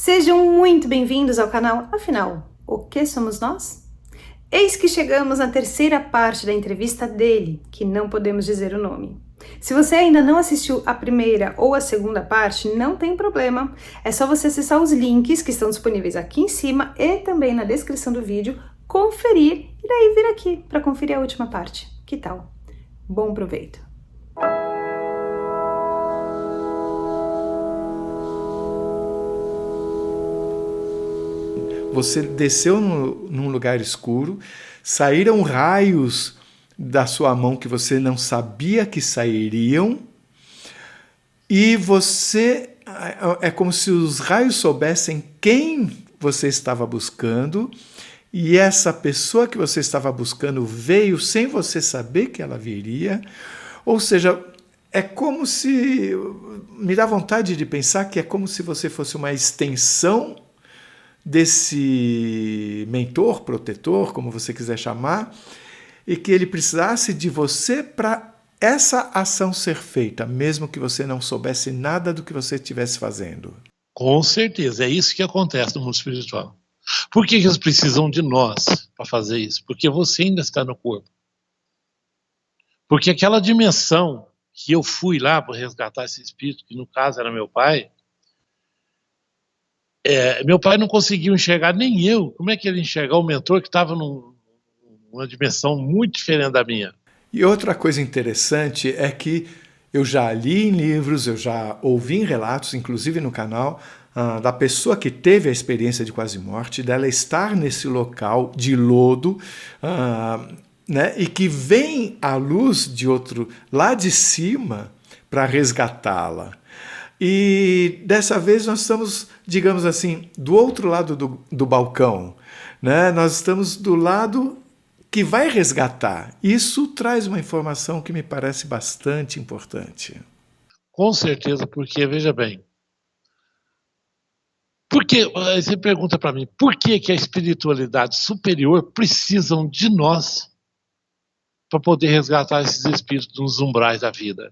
Sejam muito bem-vindos ao canal. Afinal, o que somos nós? Eis que chegamos na terceira parte da entrevista dele, que não podemos dizer o nome. Se você ainda não assistiu a primeira ou a segunda parte, não tem problema. É só você acessar os links que estão disponíveis aqui em cima e também na descrição do vídeo, conferir e daí vir aqui para conferir a última parte. Que tal? Bom proveito! Você desceu num lugar escuro, saíram raios da sua mão que você não sabia que sairiam, e você... É como se os raios soubessem quem você estava buscando, e essa pessoa que você estava buscando veio sem você saber que ela viria. Ou seja, é como se... Me dá vontade de pensar que é como se você fosse uma extensão desse mentor, protetor, como você quiser chamar, e que ele precisasse de você para essa ação ser feita, mesmo que você não soubesse nada do que você estivesse fazendo. Com certeza, é isso que acontece no mundo espiritual. Por que eles precisam de nós para fazer isso? Porque você ainda está no corpo. Porque aquela dimensão que eu fui lá para resgatar esse espírito, que no caso era meu pai, meu pai não conseguiu enxergar, nem eu. Como é que ele enxergar o mentor que estava numa dimensão muito diferente da minha? E outra coisa interessante é que eu já li em livros, eu já ouvi em relatos, inclusive no canal, da pessoa que teve a experiência de quase morte, dela estar nesse local de lodo, né, e que vem a luz de outro lá de cima para resgatá-la. E dessa vez nós estamos, digamos assim, do outro lado do balcão, né? Nós estamos do lado que vai resgatar. Isso traz uma informação que me parece bastante importante. Com certeza, porque, veja bem, você pergunta para mim, por que a espiritualidade superior precisam de nós para poder resgatar esses espíritos nos umbrais da vida?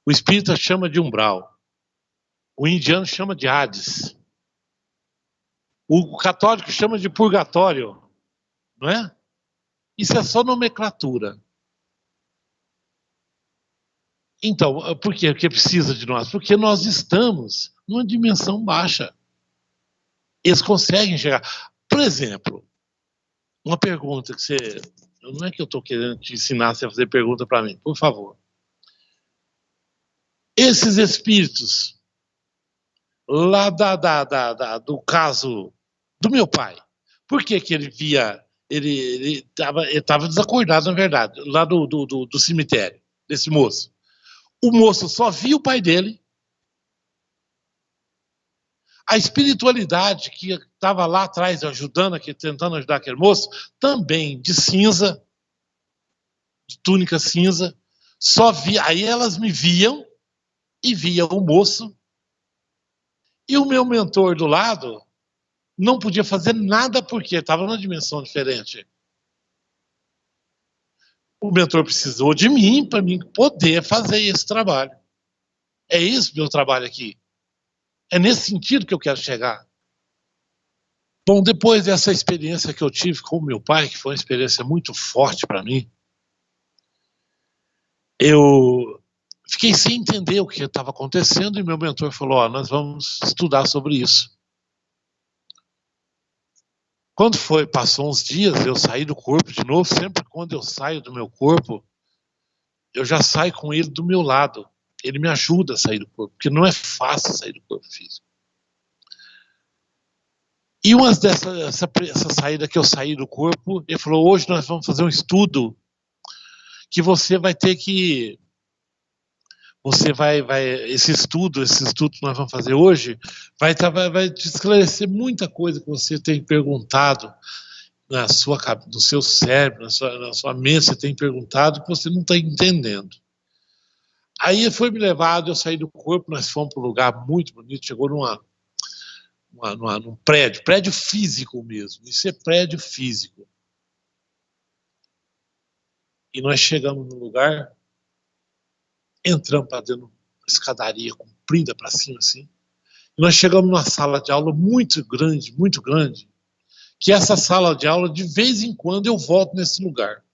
O espírita chama de umbral, o indiano chama de Hades, o católico chama de purgatório, não é? Isso é só nomenclatura. Então, por quê? Porque precisa de nós? Porque nós estamos numa dimensão baixa. Eles conseguem chegar. Por exemplo, uma pergunta que você... Não é que eu estou querendo te ensinar você a fazer pergunta para mim, por favor. Esses espíritos lá do caso do meu pai, por que ele via... Ele estava desacordado, na verdade, lá do cemitério, desse moço. O moço só via o pai dele. A espiritualidade que estava lá atrás ajudando, tentando ajudar aquele moço, também de cinza, de túnica cinza, só via. Aí elas me viam e via o moço. E o meu mentor do lado não podia fazer nada porque estava numa dimensão diferente. O mentor precisou de mim para mim poder fazer esse trabalho. É isso meu trabalho aqui. É nesse sentido que eu quero chegar. Bom, depois dessa experiência que eu tive com o meu pai, que foi uma experiência muito forte para mim, eu fiquei sem entender o que estava acontecendo e meu mentor falou, nós vamos estudar sobre isso. Quando passou uns dias, eu saí do corpo de novo. Sempre quando eu saio do meu corpo, eu já saio com ele do meu lado. Ele me ajuda a sair do corpo, porque não é fácil sair do corpo físico. E essa saída que eu saí do corpo, ele falou, hoje nós vamos fazer um estudo que você vai ter que... esse estudo que nós vamos fazer hoje, vai te esclarecer muita coisa que você tem perguntado no seu cérebro, na sua mente, você tem perguntado que você não está entendendo. Aí ele foi me levado, eu saí do corpo, nós fomos para um lugar muito bonito, chegou num prédio físico mesmo, isso é prédio físico. E nós chegamos no lugar, entramos para dentro de uma escadaria comprida para cima, assim. Nós chegamos numa sala de aula muito grande, que essa sala de aula, de vez em quando, eu volto nesse lugar.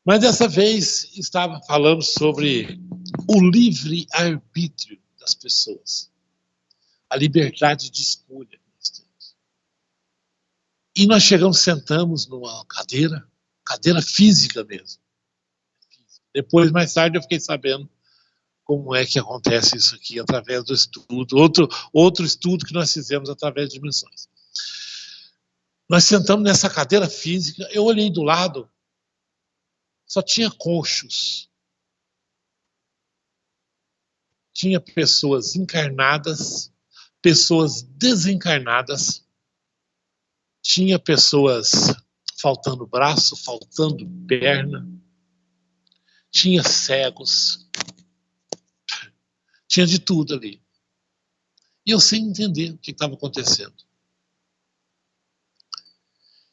Mas dessa vez estava falando sobre o livre-arbítrio das pessoas, a liberdade de escolha que nós temos. E nós chegamos, sentamos numa cadeira física mesmo. Depois, mais tarde, eu fiquei sabendo como é que acontece isso aqui através do estudo, outro estudo que nós fizemos através de missões. Nós sentamos nessa cadeira física, eu olhei do lado, só tinha coxos. Tinha pessoas encarnadas, pessoas desencarnadas, tinha pessoas faltando braço, faltando perna, tinha cegos, tinha de tudo ali. E eu sem entender o que estava acontecendo.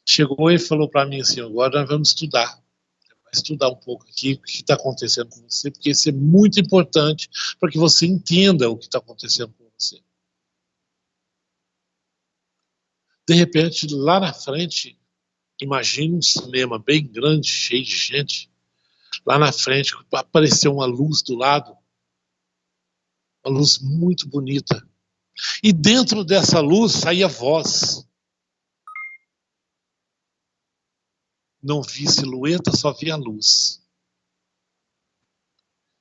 Chegou e falou para mim assim, agora nós vamos estudar. Vai estudar um pouco aqui o que está acontecendo com você, porque isso é muito importante para que você entenda o que está acontecendo com você. De repente, lá na frente, imagina um cinema bem grande, cheio de gente. Lá na frente apareceu uma luz do lado, uma luz muito bonita. E dentro dessa luz saía voz. Não vi silhueta, só vi a luz.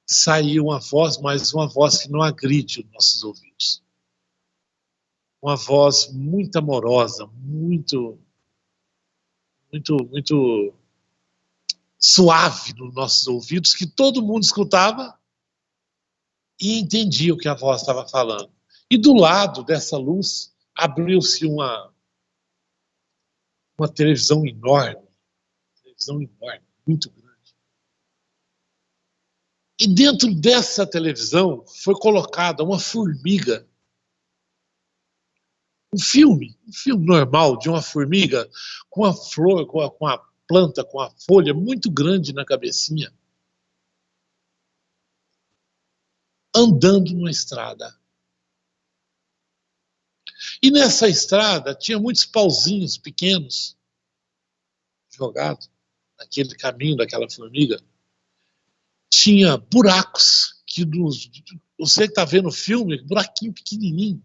Saiu uma voz, mas uma voz que não agride os nossos ouvidos. Uma voz muito amorosa, muito suave nos nossos ouvidos, que todo mundo escutava e entendia o que a voz estava falando. E do lado dessa luz abriu-se uma televisão enorme, muito grande. E dentro dessa televisão foi colocada uma formiga. Um filme normal de uma formiga com a flor, com a planta, com a folha muito grande na cabecinha, andando numa estrada. E nessa estrada tinha muitos pauzinhos pequenos jogados naquele caminho daquela formiga. Tinha buracos, você que está vendo o filme, buraquinho pequenininho.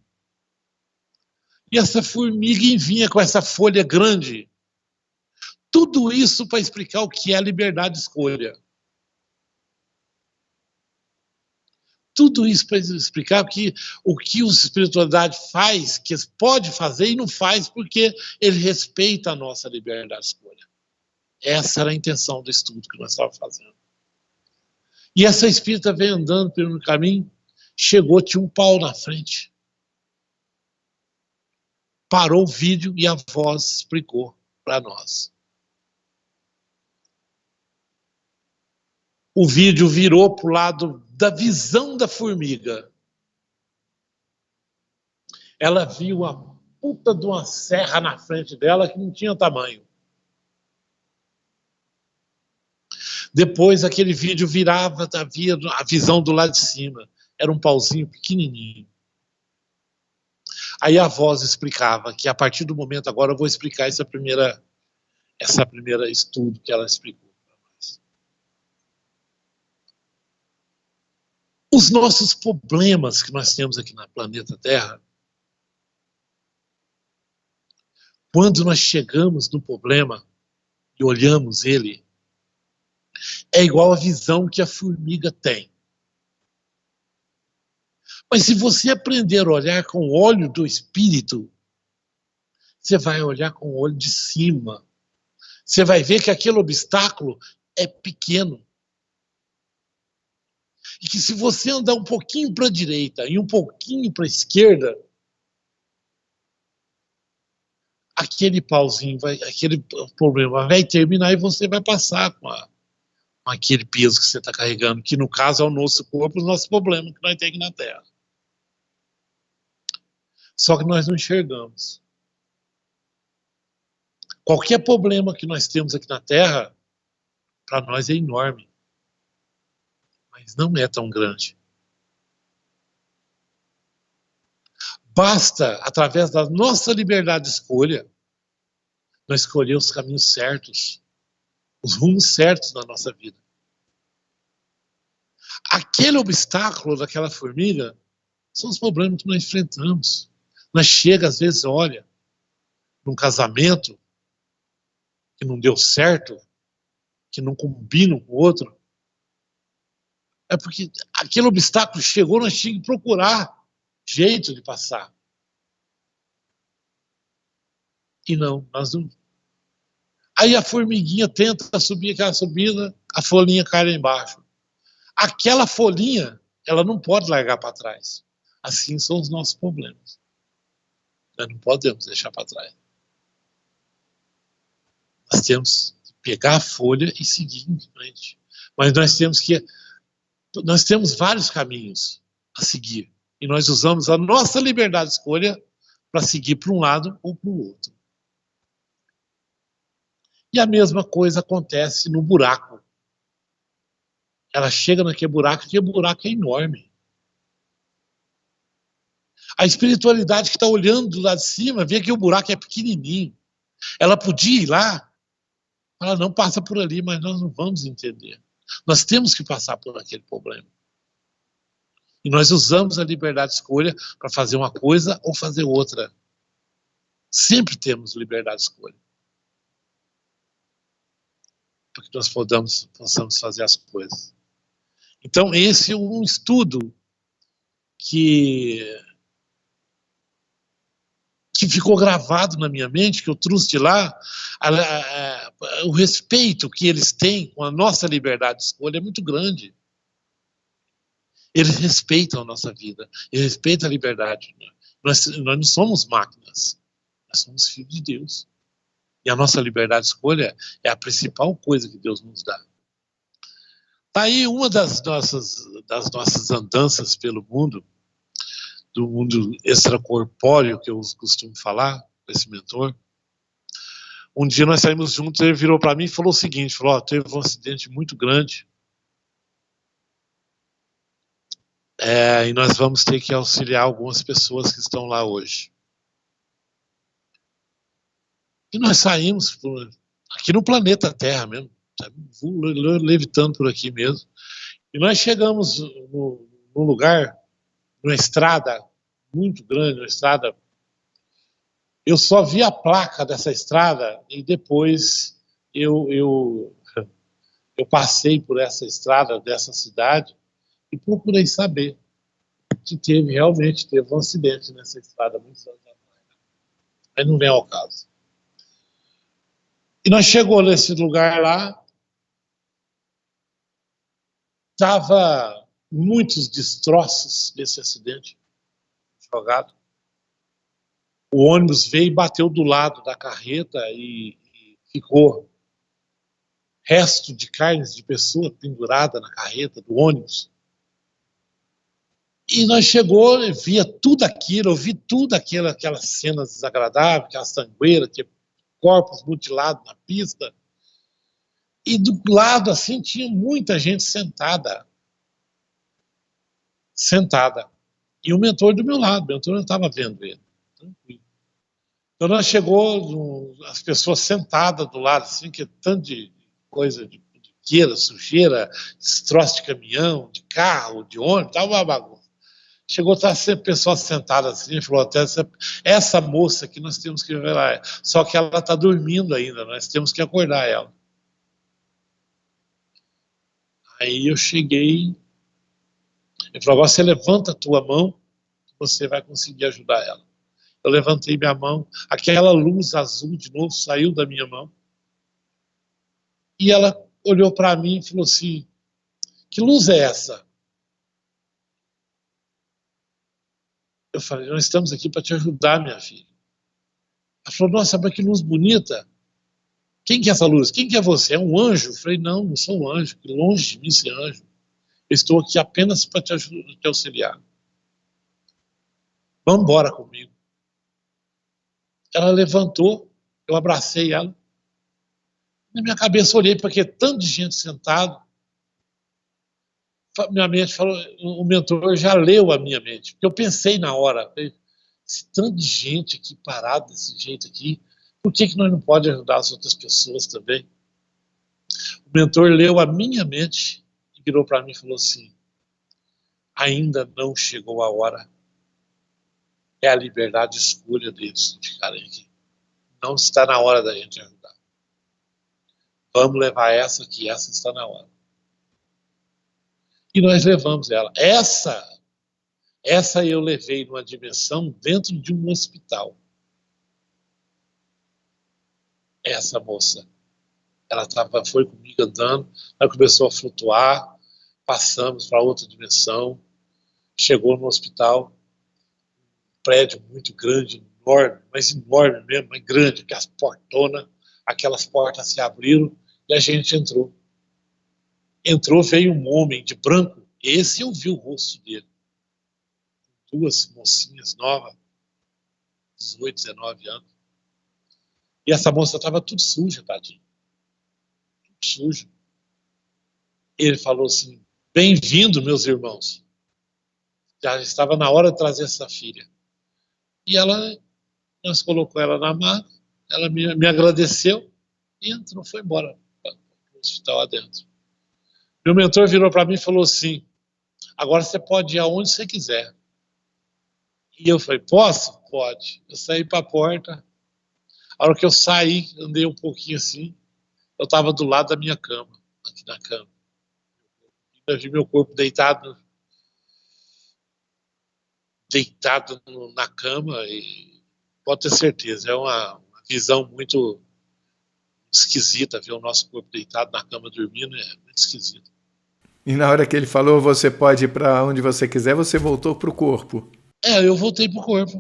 E essa formiga vinha com essa folha grande. Tudo isso para explicar o que é a liberdade de escolha. Tudo isso para explicar o que a espiritualidade faz, que pode fazer e não faz, porque ele respeita a nossa liberdade de escolha. Essa era a intenção do estudo que nós estávamos fazendo. E essa espírita veio andando pelo caminho, chegou, tinha um pau na frente. Parou o vídeo e a voz explicou para nós. O vídeo virou para o lado da visão da formiga. Ela viu a puta de uma serra na frente dela que não tinha tamanho. Depois aquele vídeo virava, havia a visão do lado de cima. Era um pauzinho pequenininho. Aí a voz explicava que a partir do momento, agora eu vou explicar essa primeira estudo que ela explicou para nós. Os nossos problemas que nós temos aqui no planeta Terra, quando nós chegamos no problema e olhamos ele, é igual a visão que a formiga tem. Mas se você aprender a olhar com o olho do espírito, você vai olhar com o olho de cima. Você vai ver que aquele obstáculo é pequeno. E que se você andar um pouquinho para a direita e um pouquinho para a esquerda, aquele pauzinho, aquele problema vai terminar e você vai passar com aquele peso que você está carregando, que no caso é o nosso corpo, o nosso problema que nós temos aqui na Terra. Só que nós não enxergamos. Qualquer problema que nós temos aqui na Terra, para nós é enorme. Mas não é tão grande. basta, através da nossa liberdade de escolha, nós escolher os caminhos certos, os rumos certos na nossa vida. Aquele obstáculo daquela formiga são os problemas que nós enfrentamos. Nós chega, às vezes, olha, num casamento que não deu certo, que não combina um com o outro, é porque aquele obstáculo chegou, nós tínhamos que procurar jeito de passar. E não, nós não. Aí a formiguinha tenta subir aquela subida, a folhinha cai lá embaixo. Aquela folhinha, ela não pode largar para trás. Assim são os nossos problemas. Nós não podemos deixar para trás. Nós temos que pegar a folha e seguir em frente. Mas nós temos vários caminhos a seguir. E nós usamos a nossa liberdade de escolha para seguir para um lado ou para o outro. E a mesma coisa acontece no buraco. Ela chega naquele buraco e o buraco é enorme. A espiritualidade que está olhando do lado de cima vê que o buraco é pequenininho. Ela podia ir lá, ela não passa por ali, mas nós não vamos entender. Nós temos que passar por aquele problema. E nós usamos a liberdade de escolha para fazer uma coisa ou fazer outra. Sempre temos liberdade de escolha. Para que nós possamos fazer as coisas. Então, esse é um estudo que ficou gravado na minha mente, que eu trouxe de lá. O respeito que eles têm com a nossa liberdade de escolha é muito grande. Eles respeitam a nossa vida, eles respeitam a liberdade. Nós não somos máquinas, nós somos filhos de Deus. E a nossa liberdade de escolha é a principal coisa que Deus nos dá. Está aí uma das nossas andanças pelo mundo, do mundo extracorpóreo, que eu costumo falar, com esse mentor. Um dia nós saímos juntos, ele virou para mim e falou o seguinte, falou, teve um acidente muito grande, e nós vamos ter que auxiliar algumas pessoas que estão lá hoje. E nós saímos aqui no planeta Terra mesmo, levitando por aqui mesmo. E nós chegamos num lugar, numa estrada muito grande, uma estrada. Eu só vi a placa dessa estrada e depois eu passei por essa estrada dessa cidade e procurei saber que realmente teve um acidente nessa estrada muitos anos atrás. Aí não vem ao caso. E nós chegamos nesse lugar lá, estava muitos destroços desse acidente jogado. O ônibus veio e bateu do lado da carreta e ficou resto de carnes de pessoa pendurada na carreta do ônibus. E nós chegamos, via tudo aquilo, eu vi tudo aquelas cenas desagradáveis, aquela sangueira, corpos mutilados na pista. E do lado, assim, tinha muita gente sentada. E o mentor do meu lado, o mentor não estava vendo ele. Tranquilo. Então nós chegou, as pessoas sentadas do lado, assim, que é tanto de coisa de queira, sujeira, destroço de caminhão, de carro, de ônibus, estava uma bagunça. Chegou a estar pessoa sentada assim, e falou, até essa moça aqui nós temos que ver lá, só que ela está dormindo ainda, nós temos que acordar ela. Aí eu cheguei, ele falou, agora você levanta a tua mão, que você vai conseguir ajudar ela. Eu levantei minha mão, aquela luz azul de novo saiu da minha mão, e ela olhou para mim e falou assim, que luz é essa? Eu falei, nós estamos aqui para te ajudar, minha filha. Ela falou, nossa, mas que luz bonita. Quem que é essa luz? Quem que é você? É um anjo? Eu falei, não sou um anjo, longe de mim ser anjo. Eu estou aqui apenas para te auxiliar. Vamos embora comigo. Ela levantou, eu abracei ela. Na minha cabeça olhei para aquele tanto de gente sentado. Minha mente falou, o mentor já leu a minha mente. Porque eu pensei na hora, esse tanto de gente aqui parado desse jeito aqui, por que nós não podemos ajudar as outras pessoas também? O mentor leu a minha mente e virou para mim e falou assim: ainda não chegou a hora. É a liberdade de escolha deles de ficarem aqui. Não está na hora da gente ajudar. Vamos levar essa aqui, essa está na hora. E nós levamos ela. Essa eu levei numa dimensão dentro de um hospital. Essa moça, ela foi comigo andando, ela começou a flutuar, passamos para outra dimensão, chegou no hospital, um prédio muito grande, enorme, mas enorme mesmo, mas grande, que as portonas, aquelas portas se abriram e a gente entrou. Entrou, veio um homem de branco, esse eu vi o rosto dele. Duas mocinhas novas, 18, 19 anos. E essa moça estava tudo suja, tadinha. Tudo sujo. Ele falou assim: bem-vindo, meus irmãos. Já estava na hora de trazer essa filha. E nós colocou ela na maca, ela me agradeceu e entrou, foi embora para o hospital adentro. Meu mentor virou para mim e falou assim: agora você pode ir aonde você quiser. E eu falei: posso? Pode. Eu saí para a porta. A hora que eu saí, andei um pouquinho assim, eu estava do lado da minha cama, aqui na cama. Eu vi meu corpo deitado na cama, e pode ter certeza, é uma visão muito esquisita ver o nosso corpo deitado na cama dormindo, é muito esquisito. E na hora que ele falou, você pode ir para onde você quiser, você voltou para o corpo. Eu voltei pro corpo,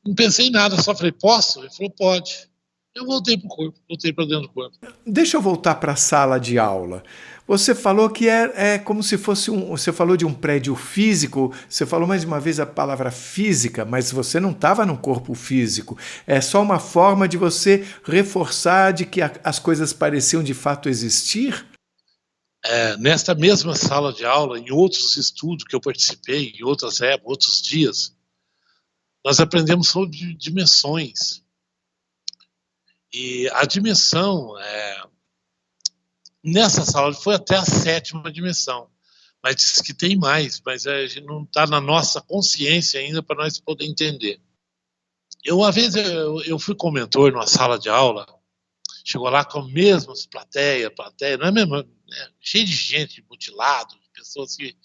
não pensei em nada, só falei: posso? Ele falou: pode. Eu voltei pro corpo, voltei para dentro do corpo. Deixa eu voltar para a sala de aula. Você falou que é como se fosse você falou de um prédio físico, você falou mais uma vez a palavra física, mas você não estava num corpo físico. É só uma forma de você reforçar de que as coisas pareciam de fato existir? Nesta mesma sala de aula, em outros estudos que eu participei, em outras épocas, outros dias, nós aprendemos sobre dimensões. E a dimensão, nessa sala, foi até a 7ª dimensão. Mas diz que tem mais, mas a gente não está na nossa consciência ainda para nós poder entender. Uma vez eu fui com o mentor numa sala de aula, chegou lá com a mesma plateia, não é mesmo? Cheio de gente, mutilado, pessoas que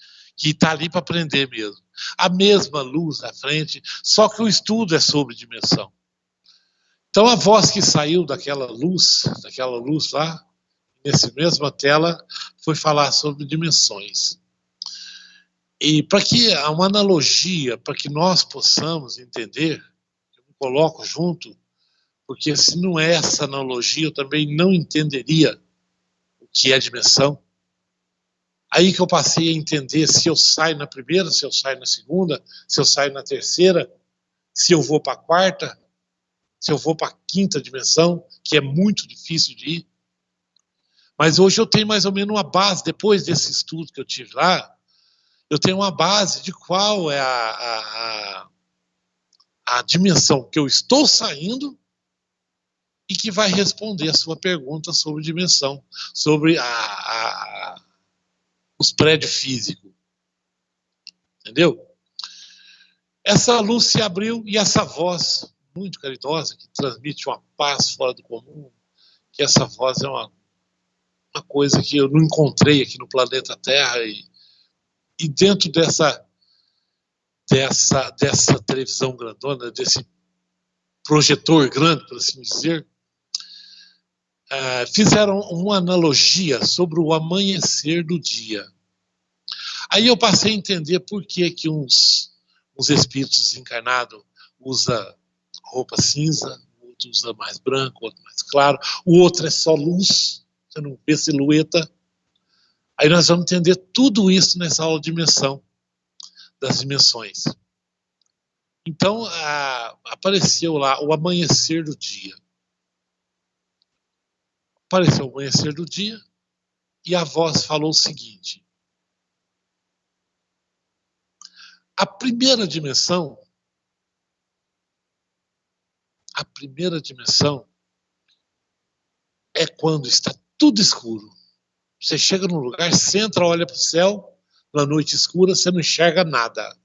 está ali para aprender mesmo. A mesma luz na frente, só que o estudo é sobre dimensão. Então a voz que saiu daquela luz lá, nessa mesma tela, foi falar sobre dimensões. E para que uma analogia, para que nós possamos entender, eu me coloco junto, porque se não é essa analogia, eu também não entenderia o que é dimensão. Aí que eu passei a entender se eu saio na primeira, se eu saio na segunda, se eu saio na terceira, se eu vou para a quarta, se eu vou para a 5ª dimensão, que é muito difícil de ir. Mas hoje eu tenho mais ou menos uma base, depois desse estudo que eu tive lá, eu tenho uma base de qual é a dimensão que eu estou saindo e que vai responder a sua pergunta sobre dimensão, sobre os prédios físicos. Entendeu? Essa luz se abriu e essa voz muito caridosa, que transmite uma paz fora do comum, que essa voz é uma coisa que eu não encontrei aqui no planeta Terra, e dentro dessa televisão grandona, desse projetor grande, por assim dizer, fizeram uma analogia sobre o amanhecer do dia. Aí eu passei a entender por que uns espíritos encarnados usam roupa cinza, o outro usa mais branco, o outro mais claro, o outro é só luz, você não vê silhueta. Aí nós vamos entender tudo isso nessa aula de dimensão, das dimensões. Então, apareceu lá o amanhecer do dia. Apareceu o amanhecer do dia e a voz falou o seguinte: a primeira dimensão A primeira dimensão é quando está tudo escuro. Você chega num lugar, você entra, olha para o céu, na noite escura, você não enxerga nada.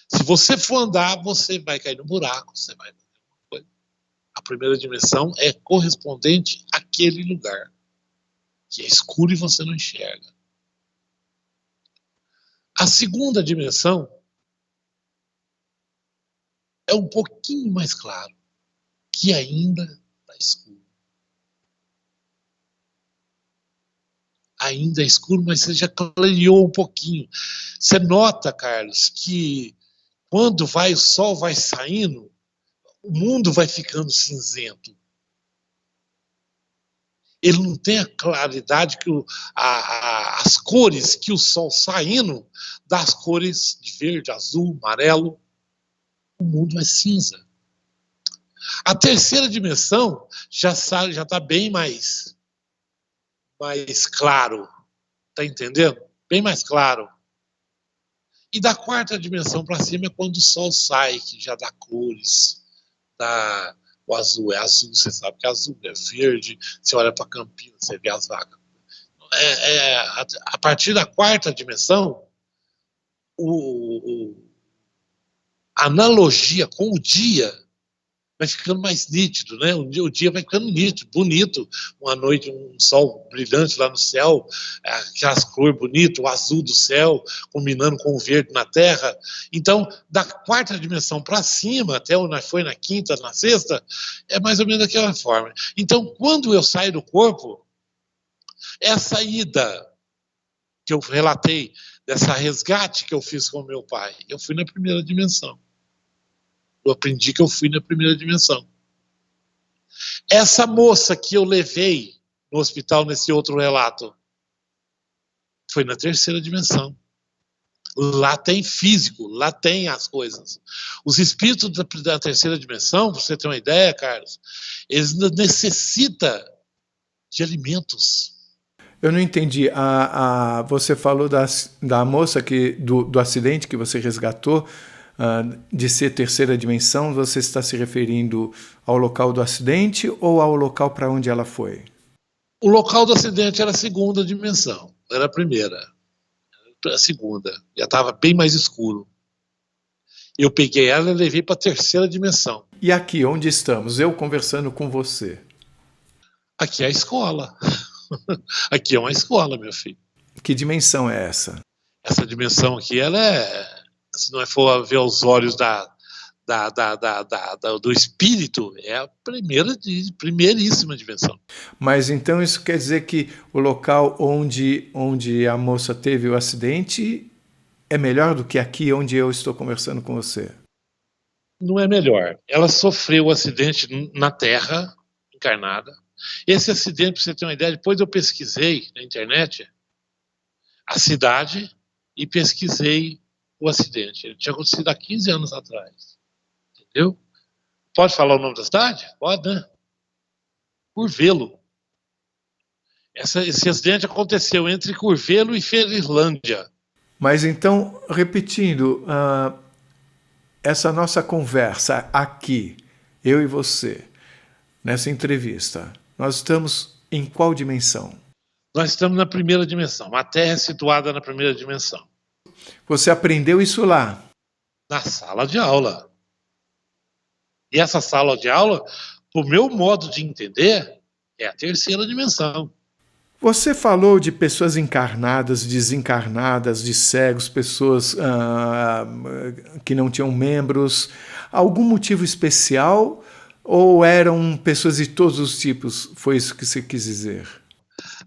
Se você for andar, você vai cair no buraco, você vai fazer alguma coisa. A primeira dimensão é correspondente àquele lugar, que é escuro e você não enxerga. A segunda dimensão é um pouquinho mais claro, que ainda está escuro. Ainda é escuro, mas você já clareou um pouquinho. Você nota, Carlos, que quando o sol vai saindo, o mundo vai ficando cinzento. Ele não tem a claridade que as cores que o sol saindo, das cores de verde, azul, amarelo, o mundo é cinza. A terceira dimensão já está bem mais claro. Está entendendo? Bem mais claro. E da quarta dimensão para cima é quando o sol sai, que já dá cores. O azul é azul, você sabe que é azul, é verde. Você olha para Campinas, você vê as vacas. A partir da quarta dimensão, a analogia com o dia vai ficando mais nítido, né? O dia vai ficando nítido, bonito. Uma noite, um sol brilhante lá no céu, aquelas cores bonitas, o azul do céu, combinando com o verde na terra. Então, da quarta dimensão para cima, até onde foi na quinta, na sexta, é mais ou menos daquela forma. Então, quando eu saio do corpo, essa ida que eu relatei, dessa resgate que eu fiz com o meu pai, eu fui na primeira dimensão. Eu aprendi que eu fui na primeira dimensão. Essa moça que eu levei no hospital nesse outro relato foi na terceira dimensão. Lá tem físico, lá tem as coisas. Os espíritos da terceira dimensão, para você ter uma ideia, Carlos, eles necessitam de alimentos. Eu não entendi. Você falou da moça do acidente que você resgatou, de ser terceira dimensão. Você está se referindo ao local do acidente ou ao local para onde ela foi? O local do acidente era a segunda dimensão, era a primeira. A segunda, já estava bem mais escuro. Eu peguei ela e levei para a terceira dimensão. E aqui, onde estamos? Eu conversando com você. Aqui é a escola. Aqui é uma escola, meu filho. Que dimensão é essa? Essa dimensão aqui, ela se não for ver os olhos do espírito, é a primeiríssima dimensão. Mas então isso quer dizer que o local onde a moça teve o acidente é melhor do que aqui onde eu estou conversando com você? Não é melhor. Ela sofreu o acidente na Terra, encarnada. Esse acidente, para você ter uma ideia, depois eu pesquisei na internet a cidade e pesquisei o acidente. Ele tinha acontecido há 15 anos atrás. Entendeu? Pode falar o nome da cidade? Pode, né? Curvelo. Esse acidente aconteceu entre Curvelo e Ferilândia. Mas então, repetindo, essa nossa conversa aqui, eu e você, nessa entrevista, nós estamos em qual dimensão? Nós estamos na primeira dimensão. A Terra é situada na primeira dimensão. Você aprendeu isso lá? Na sala de aula. E essa sala de aula, o meu modo de entender, é a terceira dimensão. Você falou de pessoas encarnadas, desencarnadas, de cegos, pessoas que não tinham membros. Algum motivo especial ou eram pessoas de todos os tipos? Foi isso que você quis dizer?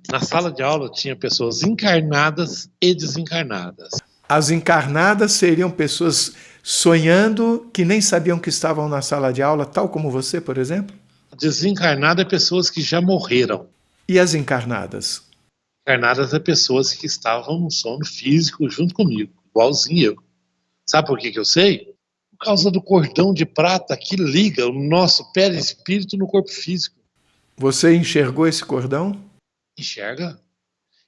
Na sala de aula tinha pessoas encarnadas e desencarnadas. As encarnadas seriam pessoas sonhando que nem sabiam que estavam na sala de aula, tal como você, por exemplo? Desencarnada é pessoas que já morreram. E as encarnadas? Encarnadas é pessoas que estavam no sono físico junto comigo, igualzinho eu. Sabe por que eu sei? Por causa do cordão de prata que liga o nosso perispírito no corpo físico. Você enxergou esse cordão? Enxerga?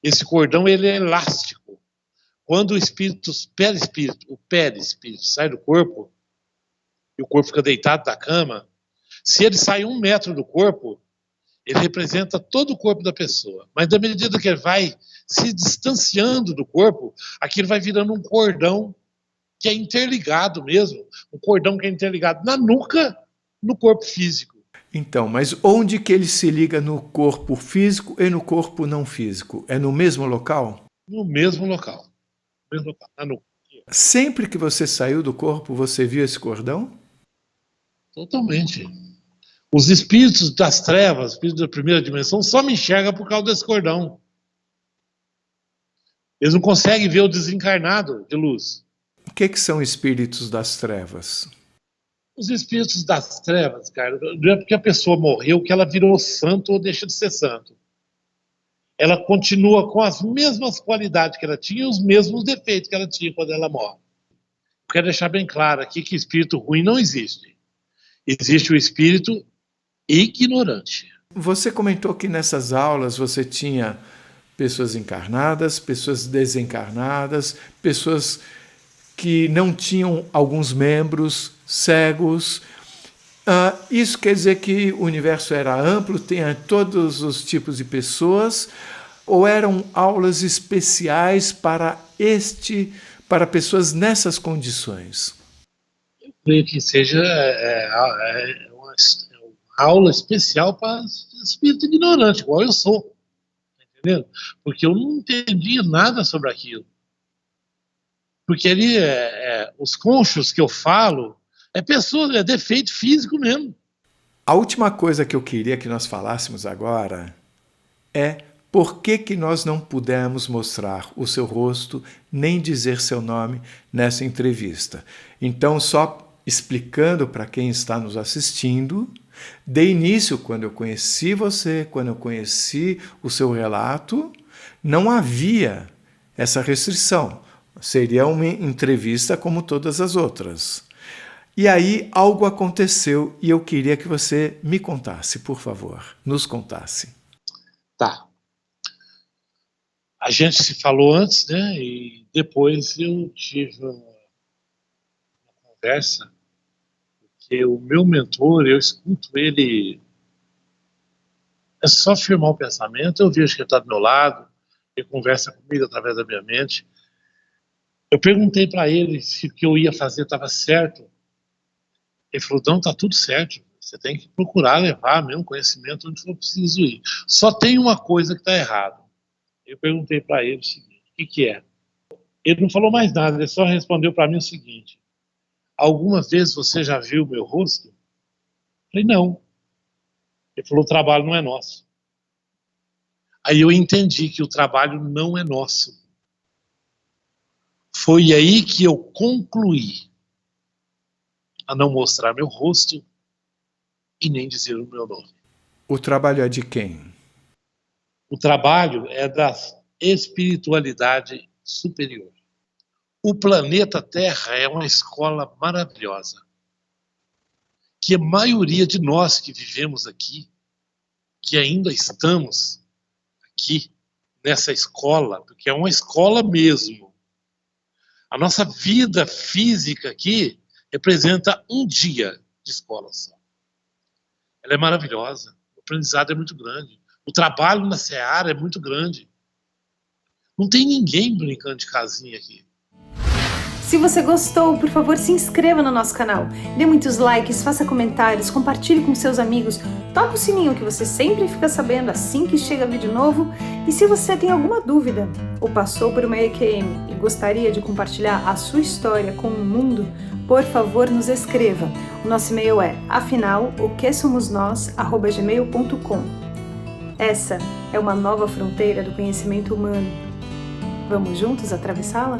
Esse cordão, ele é elástico. Quando o perispírito sai do corpo, e o corpo fica deitado na cama, se ele sai 1 metro do corpo, ele representa todo o corpo da pessoa. Mas da medida que ele vai se distanciando do corpo, aquilo vai virando um cordão que é interligado mesmo, um cordão que é interligado na nuca, no corpo físico. Então, mas onde que ele se liga no corpo físico e no corpo não físico? É no mesmo local? No mesmo local. No mesmo local, na nuca. Sempre que você saiu do corpo, você viu esse cordão? Totalmente. Os espíritos das trevas, espíritos da primeira dimensão, só me enxergam por causa desse cordão. Eles não conseguem ver o desencarnado de luz. O que são espíritos das trevas? Os espíritos das trevas, cara, não é porque a pessoa morreu que ela virou santo ou deixa de ser santo. Ela continua com as mesmas qualidades que ela tinha e os mesmos defeitos que ela tinha quando ela morre. Eu quero deixar bem claro aqui que espírito ruim não existe. Existe o espírito ignorante. Você comentou que nessas aulas você tinha pessoas encarnadas, pessoas desencarnadas, pessoas que não tinham alguns membros, cegos. Isso quer dizer que o universo era amplo, tinha todos os tipos de pessoas, ou eram aulas especiais para pessoas nessas condições? Eu creio que seja uma aula especial para espírito ignorante, igual eu sou. Tá entendendo? Porque eu não entendia nada sobre aquilo. Porque ali, os conchos que eu falo, pessoa, é defeito físico mesmo. A última coisa que eu queria que nós falássemos agora é por que nós não pudemos mostrar o seu rosto nem dizer seu nome nessa entrevista. Então, só explicando para quem está nos assistindo, de início, quando eu conheci você, quando eu conheci o seu relato, não havia essa restrição. Seria uma entrevista como todas as outras. E aí algo aconteceu e eu queria que você me contasse, por favor, nos contasse. Tá. A gente se falou antes, né? E depois eu tive uma conversa, porque o meu mentor, eu escuto ele, é só firmar o pensamento, eu vejo que ele está do meu lado, ele conversa comigo através da minha mente. Eu perguntei para ele se o que eu ia fazer estava certo. Ele falou, não, está tudo certo. Você tem que procurar levar mesmo conhecimento onde for preciso ir. Só tem uma coisa que está errada. Eu perguntei para ele o seguinte, o que é? Ele não falou mais nada, ele só respondeu para mim o seguinte, alguma vez você já viu o meu rosto? Eu falei, não. Ele falou, o trabalho não é nosso. Aí eu entendi que o trabalho não é nosso. Foi aí que eu concluí a não mostrar meu rosto e nem dizer o meu nome. O trabalho é de quem? O trabalho é da espiritualidade superior. O planeta Terra é uma escola maravilhosa, que a maioria de nós que vivemos aqui, que ainda estamos aqui nessa escola, porque é uma escola mesmo, a nossa vida física aqui representa um dia de escola só. Ela é maravilhosa, o aprendizado é muito grande, o trabalho na seara é muito grande. Não tem ninguém brincando de casinha aqui. Se você gostou, por favor, se inscreva no nosso canal, dê muitos likes, faça comentários, compartilhe com seus amigos, toque o sininho que você sempre fica sabendo assim que chega vídeo novo. E se você tem alguma dúvida ou passou por uma EQM e gostaria de compartilhar a sua história com o mundo, por favor, nos escreva. O nosso e-mail é afinal.oquesomosnós@gmail.com. Essa é uma nova fronteira do conhecimento humano. Vamos juntos atravessá-la?